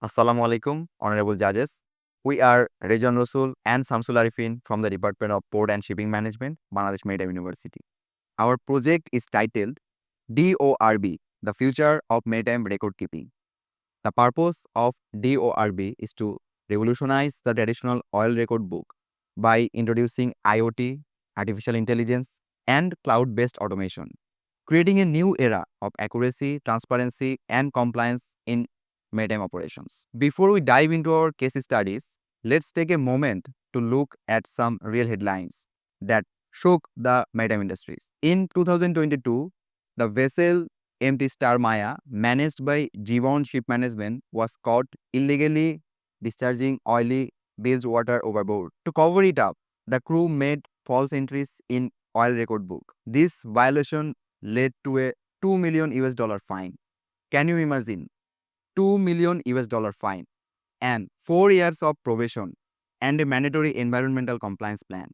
Assalamu alaikum, honorable judges. We are Rezoan Rasul and Shamsul Arefin from the Department of Port and Shipping Management, Bangladesh Maritime University. Our project is titled D-ORB, the Future of Maritime Record Keeping. The purpose of D-ORB is to revolutionize the traditional oil record book by introducing IoT, artificial intelligence, and cloud-based automation, creating a new era of accuracy, transparency, and compliance in maritime operations. Before we dive into our case studies, let's take a moment to look at some real headlines that shook the maritime industries. In 2022, the vessel MT Star Maya, managed by Rezoan Ship Management, was caught illegally discharging oily bilge water overboard. To cover it up, the crew made false entries in oil record book. This violation led to a 2 million US dollar fine. Can you imagine? 2 million US dollar fine and 4 years of probation and a mandatory environmental compliance plan.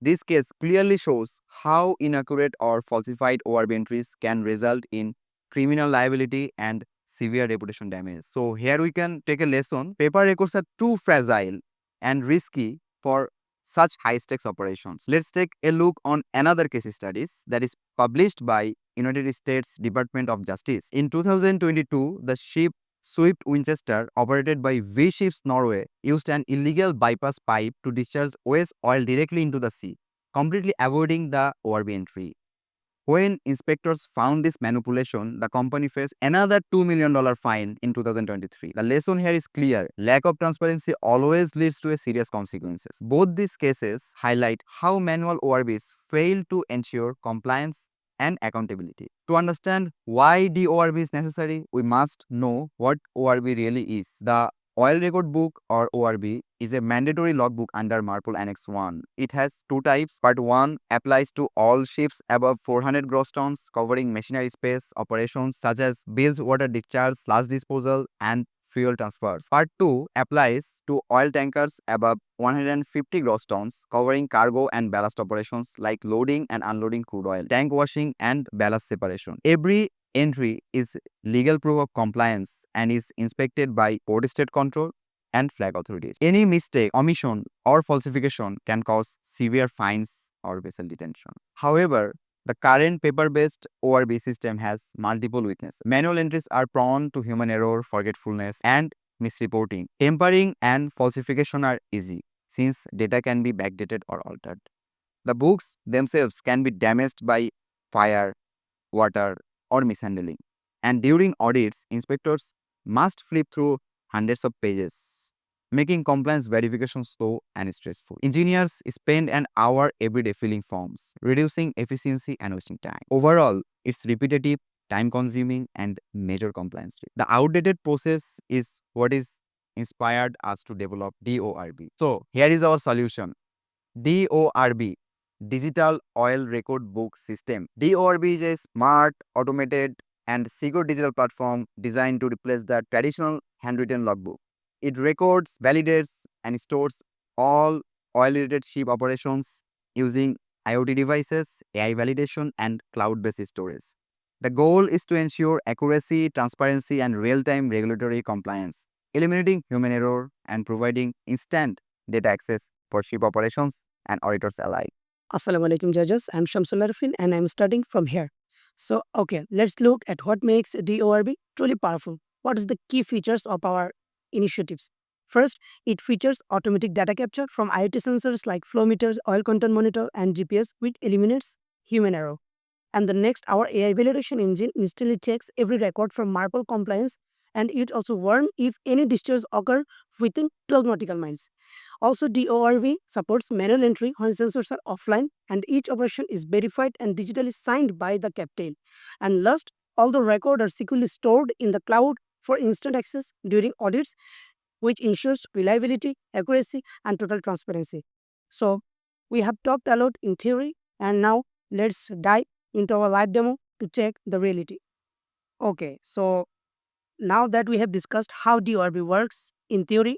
This case clearly shows how inaccurate or falsified ORB entries can result in criminal liability and severe reputation damage. So here we can take a lesson. Paper records are too fragile and risky for such high-stakes operations. Let's take a look on another case studies that is published by United States Department of Justice. In 2022, the ship Swift Winchester, operated by V Ships Norway, used an illegal bypass pipe to discharge waste oil directly into the sea, completely avoiding the ORB entry. When inspectors found this manipulation, the company faced another $2 million fine in 2023. The lesson here is clear. Lack of transparency always leads to serious consequences. Both these cases highlight how manual ORBs fail to ensure compliance and accountability. To understand why the ORB is necessary, we must know what ORB really is. The Oil Record Book or ORB is a mandatory logbook under MARPOL Annex 1. It has two types. Part 1 applies to all ships above 400 gross tons, covering machinery space operations such as bilge water discharge, sludge disposal, and fuel transfers. Part 2 applies to oil tankers above 150 gross tons, covering cargo and ballast operations like loading and unloading crude oil, tank washing, and ballast separation. Every entry is legal proof of compliance and is inspected by Port State Control and flag authorities. Any mistake, omission, or falsification can cause severe fines or vessel detention. However, the current paper-based ORB system has multiple weaknesses. Manual entries are prone to human error, forgetfulness, and misreporting. Tampering and falsification are easy since data can be backdated or altered. The books themselves can be damaged by fire, water, or mishandling. And during audits, inspectors must flip through hundreds of pages, making compliance verification slow and stressful. Engineers spend an hour every day filling forms, reducing efficiency and wasting time. Overall, it's repetitive, time-consuming, and major compliance risk. The outdated process is what is inspired us to develop D-ORB. So here is our solution. D-ORB, Digital Oil Record Book System. D-ORB is a smart, automated, and secure digital platform designed to replace the traditional handwritten logbook. It records, validates, and stores all oil-related ship operations using IoT devices, AI validation, and cloud-based storage. The goal is to ensure accuracy, transparency, and real-time regulatory compliance, eliminating human error and providing instant data access for ship operations and auditors alike. Assalamu alaikum judges, I'm Shamsul Arefin and I'm starting from here. So, let's look at what makes D-ORB truly powerful. What is the key features of our initiatives? First, it features automatic data capture from IoT sensors like flow meter, oil content monitor, and GPS, which eliminates human error. And the next, our AI validation engine instantly checks every record from MARPOL compliance, and it also warns if any discharge occur within 12 nautical miles. Also, D-ORB supports manual entry when sensors are offline, and each operation is verified and digitally signed by the captain. And last, all the records are securely stored in the cloud for instant access during audits, which ensures reliability, accuracy, and total transparency. So, we have talked a lot in theory, and now let's dive into our live demo to check the reality. So now that we have discussed how D-ORB works in theory,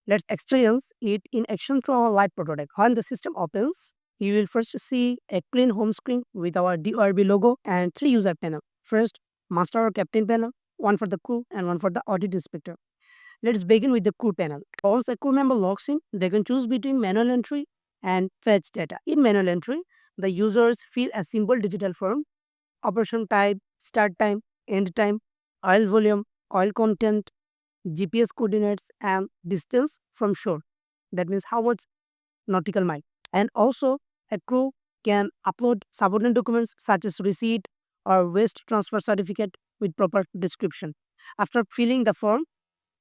let's experience it in action through our live prototype. When the system opens, you will first see a clean home screen with our D-ORB logo and 3 user panels. First, master or captain panel, one for the crew and one for the audit inspector. Let's begin with the crew panel. Once a crew member logs in, they can choose between manual entry and fetch data. In manual entry, the users fill a simple digital form: operation type, start time, end time, oil volume, oil content, GPS coordinates, and distance from shore. That means how much nautical mile. And also, a crew can upload subordinate documents such as receipt or waste transfer certificate with proper description. After filling the form,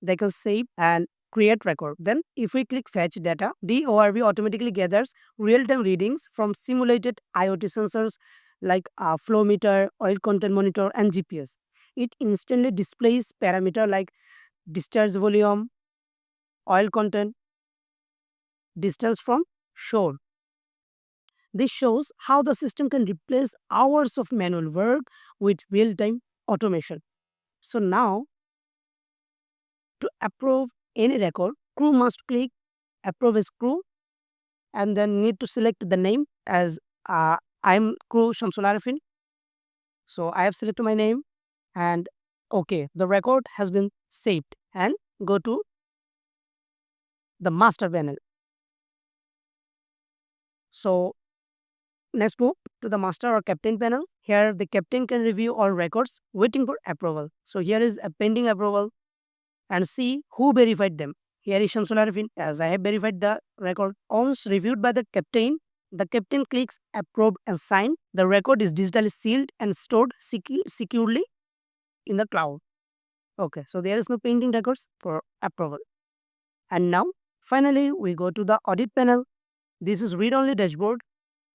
they can save and create record. Then, if we click fetch data, D-ORB automatically gathers real-time readings from simulated IoT sensors like flow meter, oil content monitor, and GPS. It instantly displays parameter like discharge volume, oil content, distance from shore. This shows how the system can replace hours of manual work with real-time automation. So now, to approve any record, crew must click approve as crew and then need to select the name as I'm crew Shamsul Arefin. So I have selected my name and okay, the record has been saved, and go to the master panel. So next move to the master or captain panel. Here the captain can review all records waiting for approval. So here is a pending approval and see who verified them. Here is Shamsul Arefin, as I have verified the record. Once reviewed by the captain clicks approve and sign. The record is digitally sealed and stored securely in the cloud. Okay, so there is no pending records for approval. And now, finally, we go to the audit panel. This is read-only dashboard.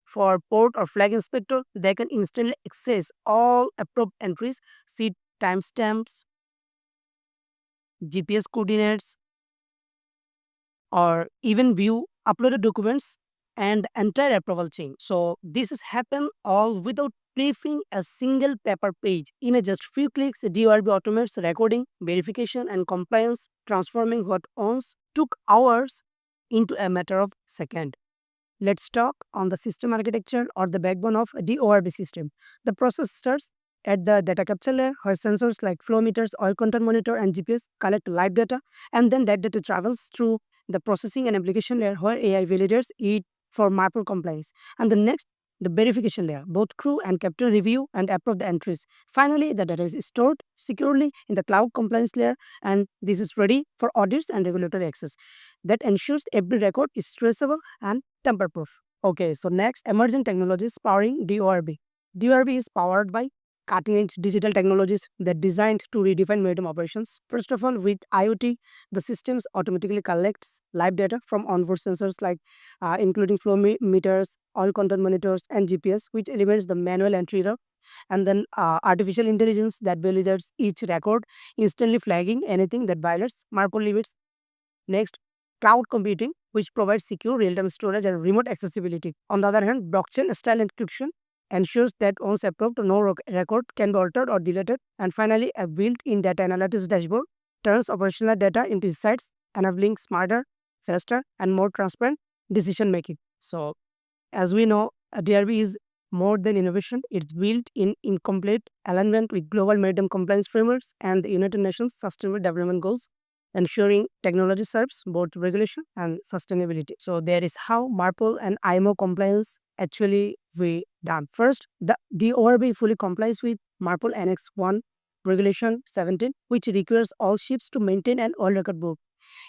For port or flag inspector, they can instantly access all approved entries, see timestamps, GPS coordinates, or even view uploaded documents and entire approval chain. So this has happened all without prefilling a single paper page. In just few clicks, D-ORB automates recording, verification, and compliance, transforming what once took hours into a matter of seconds. Let's talk on the system architecture or the backbone of a D-ORB system. The process starts at the data capture layer, where sensors like flow meters, oil content monitor, and GPS collect live data, and then that data travels through the processing and application layer, where AI validates it for MARPOL compliance. And the next, the verification layer. Both crew and captain review and approve the entries. Finally, the data is stored securely in the cloud compliance layer, and this is ready for audits and regulatory access. That ensures every record is traceable and tamper-proof. Okay, so next, emerging technologies powering D-ORB. D-ORB is powered by cutting-edge digital technologies that designed to redefine maritime operations. First of all, with IoT, the systems automatically collects live data from onboard sensors like including flow meters, oil content monitors, and GPS, which eliminates the manual entry error. And then artificial intelligence that validates each record, instantly flagging anything that violates MARPOL limits. Next, cloud computing, which provides secure real-time storage and remote accessibility. On the other hand, blockchain-style encryption ensures that once approved, no record can be altered or deleted. And finally, a built-in data analytics dashboard turns operational data into insights, enabling smarter, faster, and more transparent decision-making. So, as we know, DRB is more than innovation. It's built in complete alignment with global maritime compliance frameworks and the United Nations Sustainable Development Goals, ensuring technology serves both regulation and sustainability. So there is how MARPOL and IMO compliance actually we done. First, the D-ORB fully complies with MARPOL Annex 1 Regulation 17, which requires all ships to maintain an oil record book.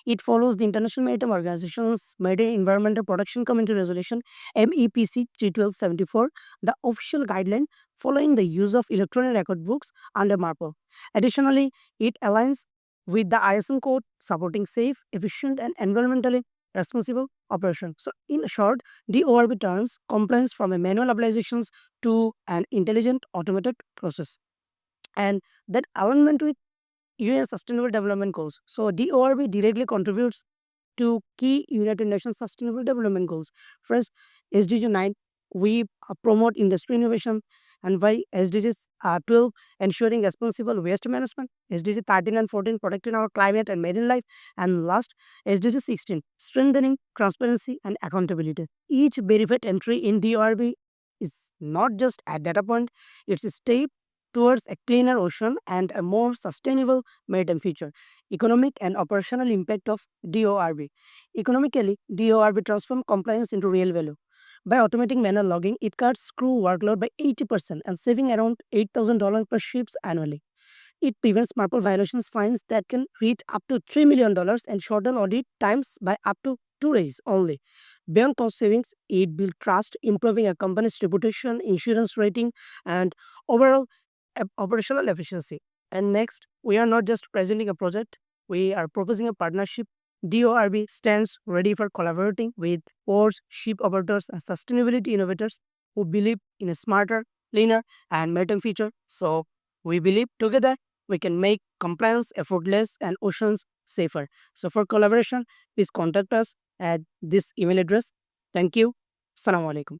It follows the International Maritime Organization's Maritime Environmental Protection Committee Resolution MEPC 31274, the official guideline following the use of electronic record books under MARPOL. Additionally, it aligns with the ISM code supporting safe, efficient, and environmentally responsible operation. So, in short, D-ORB turns compliance from a manual obligations to an intelligent automated process. And that alignment with UN Sustainable Development Goals. So, D-ORB directly contributes to key United Nations Sustainable Development Goals. First, SDG 9, we promote industry innovation, and by SDGs 12, ensuring responsible waste management, SDG 13 and 14, protecting our climate and marine life, and last, SDG 16, strengthening transparency and accountability. Each verified entry in D-ORB is not just a data point, it's a step towards a cleaner ocean and a more sustainable maritime future. Economic and operational impact of D-ORB. Economically, D-ORB transforms compliance into real value. By automating manual logging, it cuts crew workload by 80% and saving around $8,000 per ships annually. It prevents MARPOL violations fines that can reach up to $3 million and shorten audit times by up to 2 days only. Beyond cost savings, it builds trust, improving a company's reputation, insurance rating, and overall operational efficiency. And next, we are not just presenting a project, we are proposing a partnership. D-ORB stands ready for collaborating with ports, ship operators, and sustainability innovators who believe in a smarter, cleaner, and maritime future. So, we believe together we can make compliance effortless and oceans safer. So, for collaboration, please contact us at this email address. Thank you. Assalamu alaikum.